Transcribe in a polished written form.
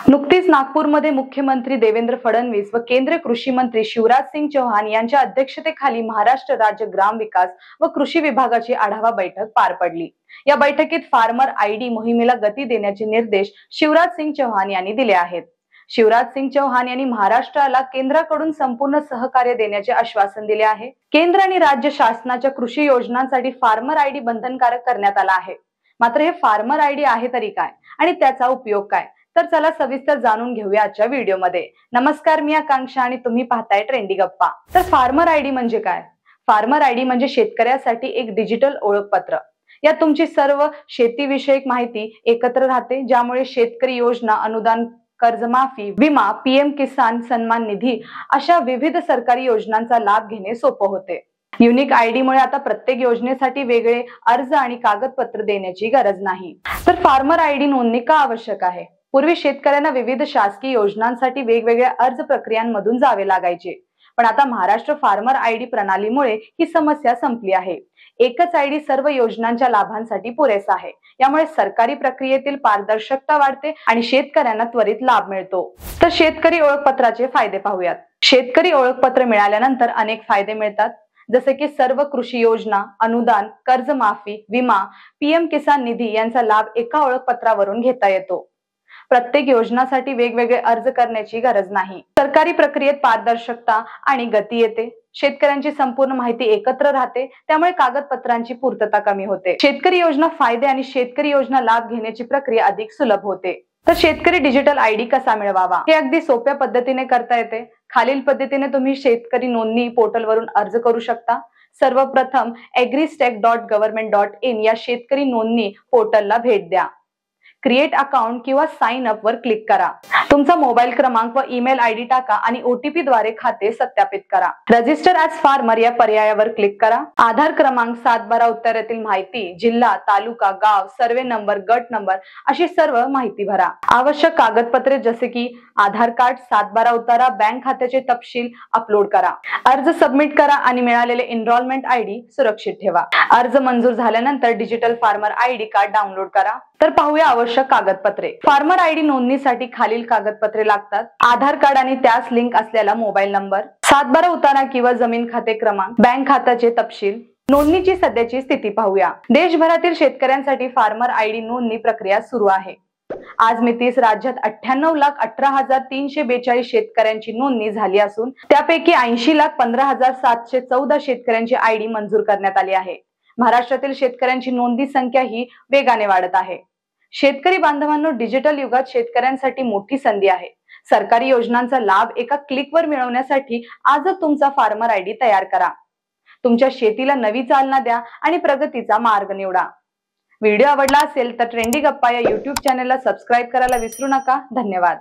नुकतीच नागपूरमध्ये मुख्यमंत्री देवेंद्र फडणवीस व केंद्रीय कृषी मंत्री शिवराज सिंग चौहान यांच्या अध्यक्षतेखाली महाराष्ट्र राज्य ग्राम विकास व कृषी विभागाची आढावा बैठक पार पडली। या बैठकीत फार्मर आयडी मोहिमेला गती देण्याचे निर्देश शिवराज सिंग चौहान यांनी दिले आहेत। शिवराज सिंग चौहान यांनी महाराष्ट्राला केंद्राकडून संपूर्ण सहकार्य देण्याचे आश्वासन दिले आहे। केंद्र आणि राज्य शासनाच्या कृषी योजनांसाठी फार्मर आयडी बंधनकारक करण्यात आला आहे। मात्र हे फार्मर आयडी आहे तरी काय आणि त्याचा उपयोग काय, तर चला सविस्तर जाणून घेऊया आजच्या व्हिडिओमध्ये। नमस्कार, मी आकांक्षा आणि तुम्ही पाहताय ट्रेंडी गप्पा। तर फार्मर आयडी म्हणजे काय? फार्मर आयडी म्हणजे शेतकऱ्यासाठी एक डिजिटल ओळखपत्र। यात तुमची सर्व शेतीविषयक माहिती एकत्र राहते, ज्यामुळे शेतकरी योजना, अनुदान, कर्जमाफी, विमा, पीएम किसान सन्मान निधी अशा विविध सरकारी योजनांचा लाभ घेणे सोपे होते। युनिक आयडी मुळे आता प्रत्येक योजनेसाठी वेगळे अर्ज आणि कागदपत्र देण्याची गरज नाही। तर फार्मर आयडी नोंदणी का आवश्यक आहे? पूर्वी शेतकऱ्यांना विविध शासकीय योजनांसाठी वेगवेगळ्या अर्ज प्रक्रियांमधून जावे लागायचे, पण आता महाराष्ट्र फार्मर आयडी प्रणालीमुळे ही समस्या संपली आहे। एकच आयडी सर्व योजनांच्या लाभांसाठी पुरेसा आहे। यामुळे सरकारी प्रक्रियेतील पारदर्शकता वाढते आणि शेतकऱ्यांना त्वरित लाभ मिळतो। तर शेतकरी ओळखपत्राचे फायदे पाहूयात। शेतकरी ओळखपत्र मिळाल्यानंतर अनेक फायदे मिळतात, जसे की सर्व कृषी योजना, अनुदान, कर्जमाफी, विमा, पीएम किसान निधी यांचा लाभ एका ओळखपत्रावरून घेता येतो। प्रत्येक योजनासाठी वेगवेगळे अर्ज करण्याची गरज नाही। सरकारी प्रक्रियेत पारदर्शकता आणि गती येते। शेतकऱ्यांची संपूर्ण माहिती एकत्र राहते, त्यामुळे कागदपत्रांची पूर्तता कमी होते। शेतकरी योजना फायदे आणि शेतकरी योजना लाभ घेण्याची प्रक्रिया अधिक सुलभ होते। तर शेतकरी डिजिटल आयडी कसा मिळवावा? हे अगदी सोप्या पद्धतीने करता येते। खालील पद्धतीने तुम्ही शेतकरी नोंदणी पोर्टलवरून अर्ज करू शकता। सर्वप्रथम agristack.government.in या शेतकरी नोंदणी पोर्टलला भेट द्या। क्रिएट अकाउंट किंवा साइन अप वर क्लिक करा। तुमचा मोबाईल क्रमांक व ईमेल आयडी टाका आणि ओटीपी द्वारे खाते सत्यापित करा। रजिस्टर ॲज फार्मर या पर्यायावर क्लिक करा। आधार क्रमांक, 7/12 उत्तरातील माहिती, जिल्हा, तालुका, गाव, सर्वे नंबर, गट नंबर अशी सर्व माहिती भरा। आवश्यक कागदपत्रे जसे की आधार कार्ड, 7/12 उतारा, बँक खात्याचे तपशील अपलोड करा। अर्ज सबमिट करा आणि मिळालेले एनरोलमेंट आयडी सुरक्षित ठेवा। अर्ज मंजूर झाल्यानंतर digital farmer ID card download करा। तर पाहूया आवश्यक कागदपत्रे। फार्मर आयडी नोंदणीसाठी खालील कागदपत्रे लागतात: आधार कार्ड आणि त्यास लिंक असलेला मोबाईल नंबर, 7/12 उतारा किंवा जमीन खाते क्रमांक, बँक खात्याचे तपशील। नोंदणीची सध्याची स्थिती पाहूया। देशभरातील शेतकऱ्यांसाठी फार्मर आयडी नोंदणी प्रक्रिया सुरू आहे। आज मितीस राज्यात 98,18,342 शेतकऱ्यांची नोंदणी झाली असून त्यापैकी 80,15,714 शेतकऱ्यांची आयडी मंजूर करण्यात आली आहे। महाराष्ट्रातील शेतकऱ्यांची नोंदणी संख्या ही वेगाने वाढत आहे। शेतकरी बांधवांनो, डिजिटल युगात शेतकऱ्यांसाठी मोठी संधी आहे। सरकारी योजनांचा लाभ एका क्लिकवर मिळवण्यासाठी आजच तुमचा फार्मर आयडी तयार करा। तुमच्या शेतीला नवी चालना द्या आणि प्रगतीचा मार्ग निवडा। व्हिडिओ आवडला असेल तर ट्रेंडी गप्पा या YouTube चॅनलला सबस्क्राइब करायला विसरू नका। धन्यवाद।